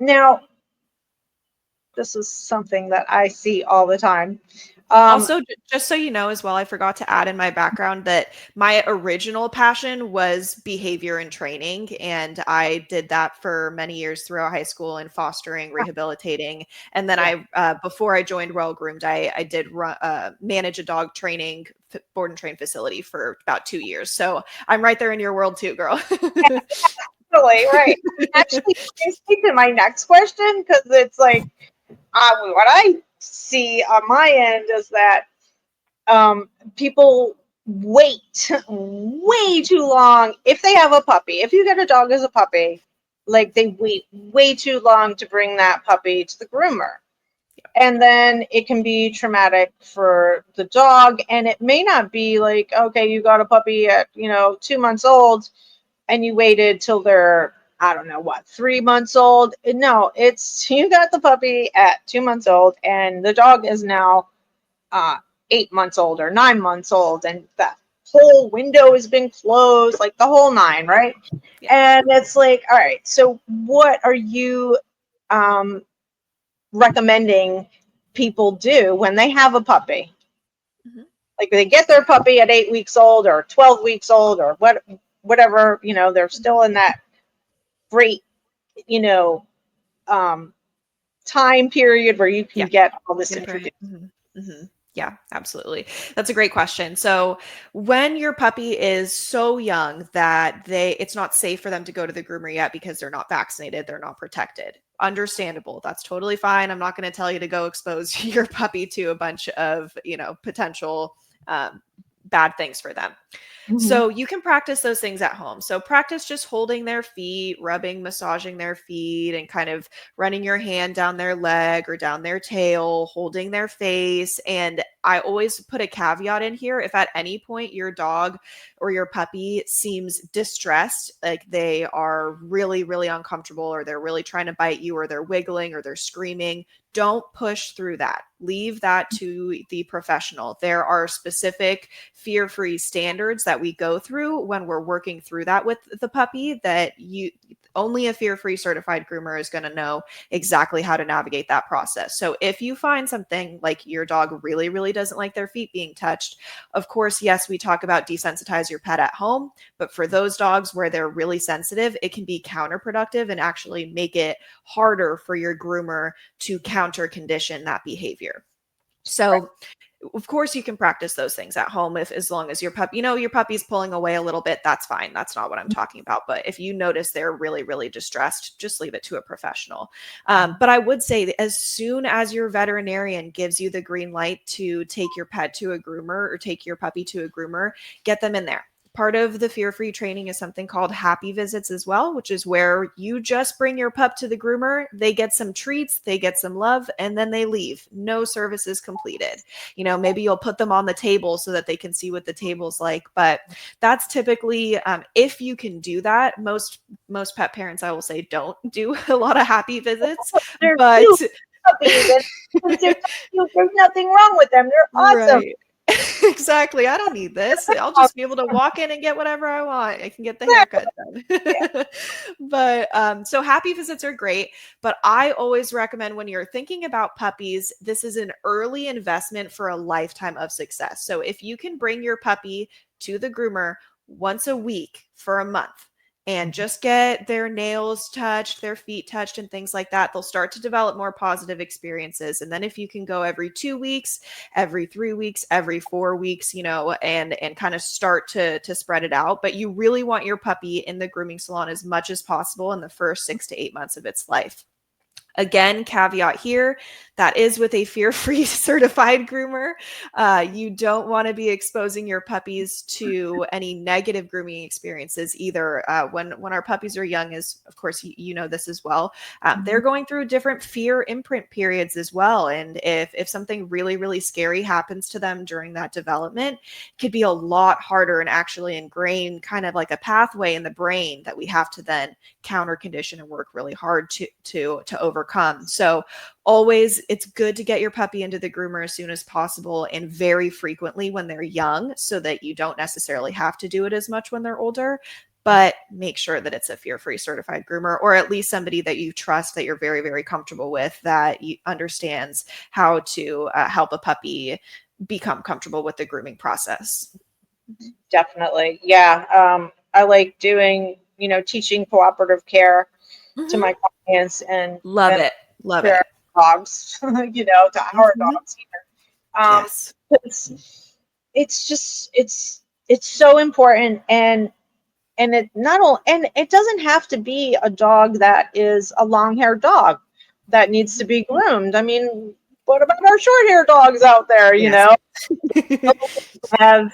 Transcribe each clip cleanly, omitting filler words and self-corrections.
Now, this is something that I see all the time. Um, Also, just so you know as well, I forgot to add in my background that my original passion was behavior and training. And I did that for many years throughout high school in fostering, rehabilitating. And then yeah. before I joined Well Groomed, I did manage a dog training board and train facility for about 2 years. So I'm right there in your world too, girl. Totally, right. Actually, brings me to my next question, because it's like, what I see on my end is that people wait way too long if they have a puppy. If you get a dog as a puppy, like they wait way too long to bring that puppy to the groomer. And then it can be traumatic for the dog. And it may not be like, okay, you got a puppy at, 2 months old and you waited till they're, I don't know what, 3 months old. No, it's you got the puppy at 2 months old and the dog is now uh, 8 months old or 9 months old, and that whole window has been closed, like the whole nine, right? Yeah. And it's like, all right, so what are you um, recommending people do when they have a puppy? Mhm. Like they get their puppy at 8 weeks old or 12 weeks old or whatever, they're still in that great, you know, um, time period where you can Yeah. get all this Get it introduced. right. Yeah, absolutely. That's a great question. So, when your puppy is so young that it's not safe for them to go to the groomer yet because they're not vaccinated, they're not protected. Understandable. That's totally fine. I'm not going to tell you to go expose your puppy to a bunch of, potential um, bad things for them. Mm-hmm. So you can practice those things at home. So practice just holding their feet, rubbing, massaging their feet, and kind of running your hand down their leg or down their tail, holding their face. And I always put a caveat in here. If at any point your dog or your puppy seems distressed, like they are really, really uncomfortable, or they're really trying to bite you, or they're wiggling, or they're screaming, don't push through that. Leave that to the professional. There are specific fear-free standards that we go through when we're working through that with the puppy, that only a fear-free certified groomer is going to know exactly how to navigate that process. So if you find something like your dog really, really doesn't like their feet being touched, of course, yes, we talk about desensitize your pet at home, but for those dogs where they're really sensitive, it can be counterproductive and actually make it harder for your groomer to counter condition that behavior. So of course you can practice those things at home, if as long as your puppy's pulling away a little bit, that's fine. That's not what I'm talking about. But if you notice they're really, really distressed, just leave it to a professional. But I would say that as soon as your veterinarian gives you the green light to take your pet to a groomer or take your puppy to a groomer, get them in there. Part of the fear-free training is something called happy visits as well, which is where you just bring your pup to the groomer, they get some treats, they get some love, and then they leave. No services completed. Maybe you'll put them on the table so that they can see what the table's like. But that's typically, if you can do that, most pet parents, I will say, don't do a lot of happy visits. They're But cute puppies, and there's nothing wrong with them. They're awesome. right. Exactly. I don't need this. I'll just be able to walk in and get whatever I want. I can get the haircut done. But so happy visits are great. But I always recommend, when you're thinking about puppies, this is an early investment for a lifetime of success. So if you can bring your puppy to the groomer once a week for a month, and just get their nails touched, their feet touched, and things like that, they'll start to develop more positive experiences. And then if you can go every 2 weeks, every 3 weeks, every 4 weeks, and kind of start to spread it out. But you really want your puppy in the grooming salon as much as possible in the first 6 to 8 months of its life. Again, caveat here, that is with a fear-free certified groomer. You don't want to be exposing your puppies to any negative grooming experiences either. When our puppies are young, as of course you know this as well, they're going through different fear imprint periods as well. And if something really, really scary happens to them during that development, it could be a lot harder and actually ingrain kind of like a pathway in the brain that we have to then counter condition and work really hard to overcome. So always, it's good to get your puppy into the groomer as soon as possible and very frequently when they're young, so that you don't necessarily have to do it as much when they're older. but make sure that it's a fear-free certified groomer, or at least somebody that you trust, that you're very, very comfortable with, that understands how to help a puppy become comfortable with the grooming process. Definitely. Yeah. I like doing, teaching cooperative care to Mm-hmm. my clients Love and it. Love their it. dogs, to our Mm-hmm. dogs here. Yes. It's just, it's so important. And it not only, and it doesn't have to be a dog that is a long-haired dog that needs to be groomed. I mean, what about our short-haired dogs out there, Yes.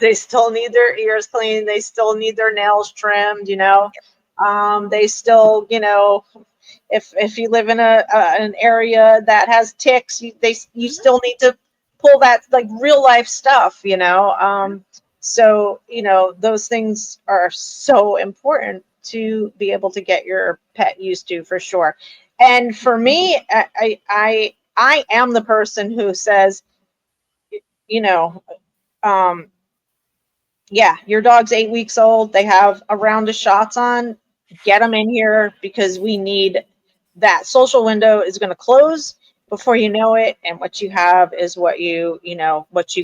they still need their ears cleaned, they still need their nails trimmed, they still, if you live in an area that has ticks, you still need to pull that, like, real life stuff, so those things are so important to be able to get your pet used to, for sure. And for me, I am the person who says, you know um yeah, your dog's 8 weeks old. They have a round of shots on. Get them in here, because we need that social window is going to close before you know it. And what you have is what you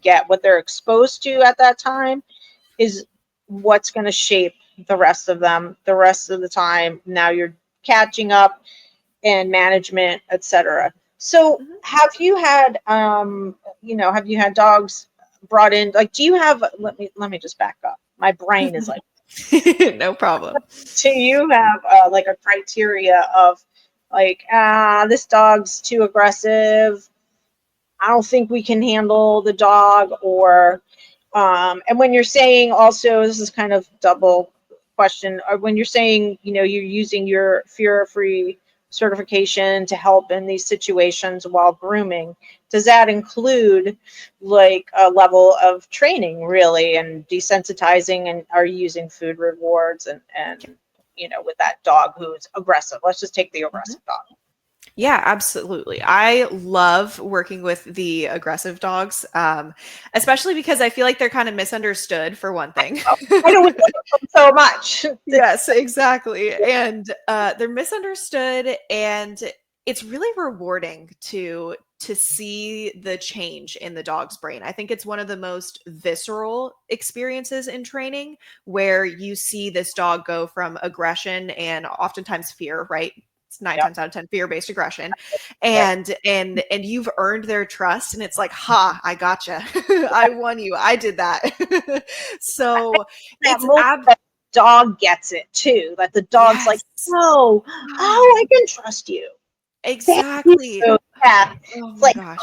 get, what they're exposed to at that time is what's going to shape the rest of them the rest of the time. Now you're catching up and management, etc. So Mhm. have you had dogs brought in? Like, do you have? Let me just back up. My brain is like, No problem. do you have like a criteria of, like, this dog's too aggressive, I don't think we can handle the dog, or and when you're saying, also, this is kind of double question, or when you're saying, you're using your fear-free certification to help in these situations while grooming, does that include, like, a level of training, really, and desensitizing, and are you using food rewards, and with that dog who's aggressive? Let's just take the Mhm. aggressive dog. Yeah, absolutely. I love working with the aggressive dogs, especially because I feel like they're kind of misunderstood, for one thing. Oh, I know we love them so much. Yes, exactly. And they're misunderstood, and it's really rewarding to see the change in the dog's brain. I think it's one of the most visceral experiences in training, where you see this dog go from aggression and oftentimes fear, right? It's nine Yep. times out of 10 fear-based aggression. Yep. And you've earned their trust, and it's like, ha, I gotcha. I won you. I did that. So That it's most ab the dog gets it too. That the dog's like, yes. oh, I can trust you. Thank you. Exactly. Yeah. Oh It's my like gosh.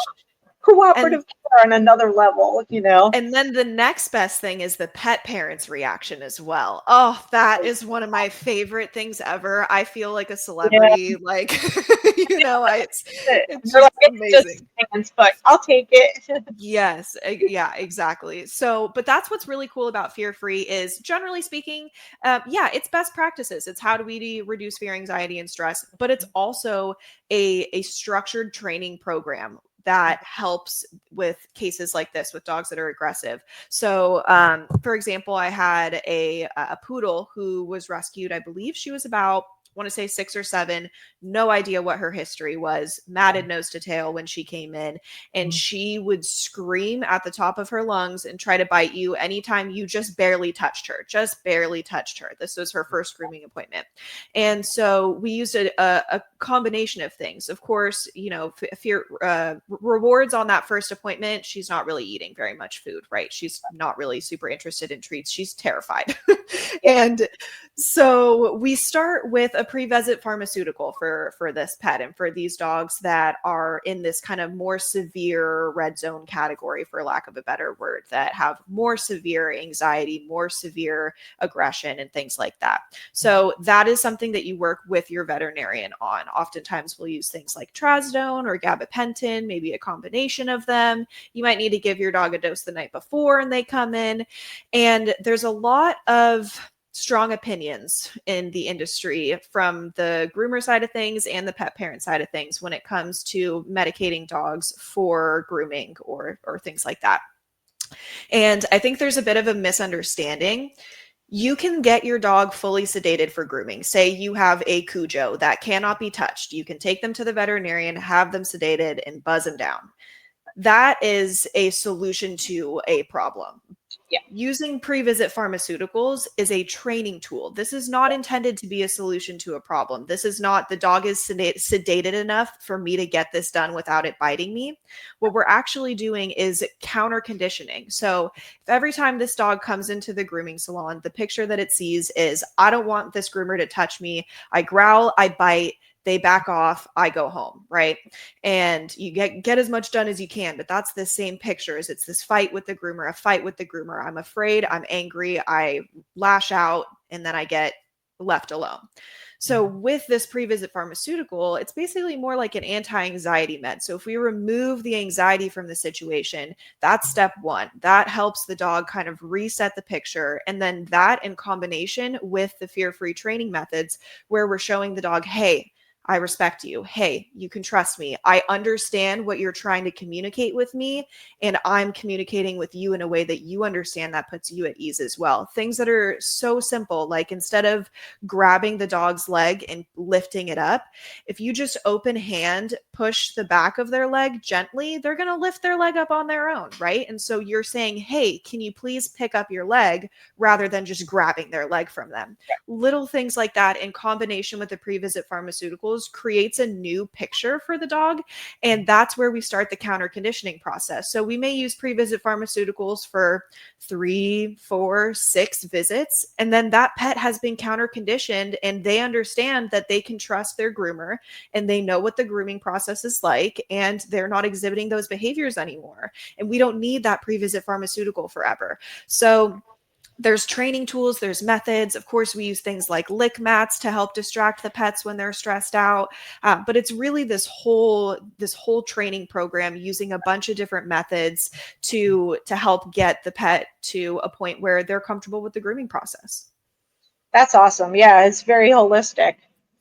And cooperative care on another level. and then the next best thing is the pet parents' reaction as well. Oh, that is one of my favorite things ever. I feel like a Yeah. celebrity, like, it's You're like, just it's just amazing. fans, but I'll take it. Yes, yeah, exactly. So, but that's what's really cool about fear free is, generally speaking, yeah, it's best practices. It's how do we reduce fear, anxiety, and stress, but it's also a structured training program that helps with cases like this with dogs that are aggressive. So, for example, I had a poodle who was rescued. I believe she was about, want to say 6 or 7. No idea what her history was. Matted nose to tail when she came in, and she would scream at the top of her lungs and try to bite you anytime you just barely touched her. Just barely touched her. This was her first grooming appointment. And so we used a combination of things. Of course, fear rewards on that first appointment. She's not really eating very much food, right? She's not really super interested in treats. She's terrified. And so we start with a pre-visit pharmaceutical for this pet and for these dogs that are in this kind of more severe red zone category, for lack of a better word, that have more severe anxiety, more severe aggression, and things like that. So that is something that you work with your veterinarian on. Oftentimes we'll use things like trazodone or gabapentin, maybe a combination of them. You might need to give your dog a dose the night before and they come in. And there's a lot of strong opinions in the industry from the groomer side of things and the pet parent side of things when it comes to medicating dogs for grooming or things like that. And I think there's a bit of a misunderstanding. You can get your dog fully sedated for grooming. Say you have a Cujo that cannot be touched. You can take them to the veterinarian, have them sedated, and buzz them down. That is a solution to a problem. Yeah. Using pre-visit pharmaceuticals is a training tool. This is not intended to be a solution to a problem. This is not the dog is sedated enough for me to get this done without it biting me. What we're actually doing is counter conditioning. So if every time this dog comes into the grooming salon, the picture that it sees is, I don't want this groomer to touch me. I growl, I bite, they back off, I go home, right? And you get as much done as you can, but that's the same pictures. It's this fight with the groomer, a fight with the groomer. I'm afraid, I'm angry, I lash out, and then I get left alone. So with this pre-visit pharmaceutical, it's basically more like an anti-anxiety med. So if we remove the anxiety from the situation, that's step one. That helps the dog kind of reset the picture. And then that in combination with the fear-free training methods, where we're showing the dog, hey, I respect you. Hey, you can trust me. I understand what you're trying to communicate with me, and I'm communicating with you in a way that you understand, that puts you at ease as well. Things that are so simple, like instead of grabbing the dog's leg and lifting it up, if you just open hand push the back of their leg gently, they're going to lift their leg up on their own, right? And so you're saying, hey, can you please pick up your leg, rather than just grabbing their leg from them. Little things like that in combination with the pre-visit pharmaceuticals creates a new picture for the dog. And that's where we start the counter conditioning process. So we may use pre-visit pharmaceuticals for 3, 4, 6 visits. And then that pet has been counter conditioned and they understand that they can trust their groomer and they know what the grooming process is like, and they're not exhibiting those behaviors anymore. And we don't need that pre-visit pharmaceutical forever. So there's training tools, there's methods. Of course, we use things like lick mats to help distract the pets when they're stressed out. But it's really this whole training program using a bunch of different methods to help get the pet to a point where they're comfortable with the grooming process. That's awesome. Yeah, it's very holistic.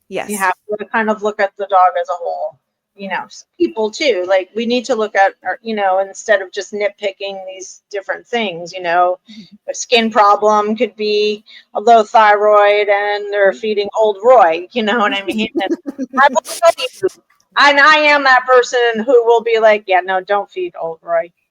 You Yes. have to kind of look at the dog as a whole. You know, people too. Like we need to look at, instead of just nitpicking these different things. You know, a skin problem could be a low thyroid, and they're feeding old Roy. You know what I mean? And I will tell you, and I am that person who will be like, yeah, no, don't feed old Roy.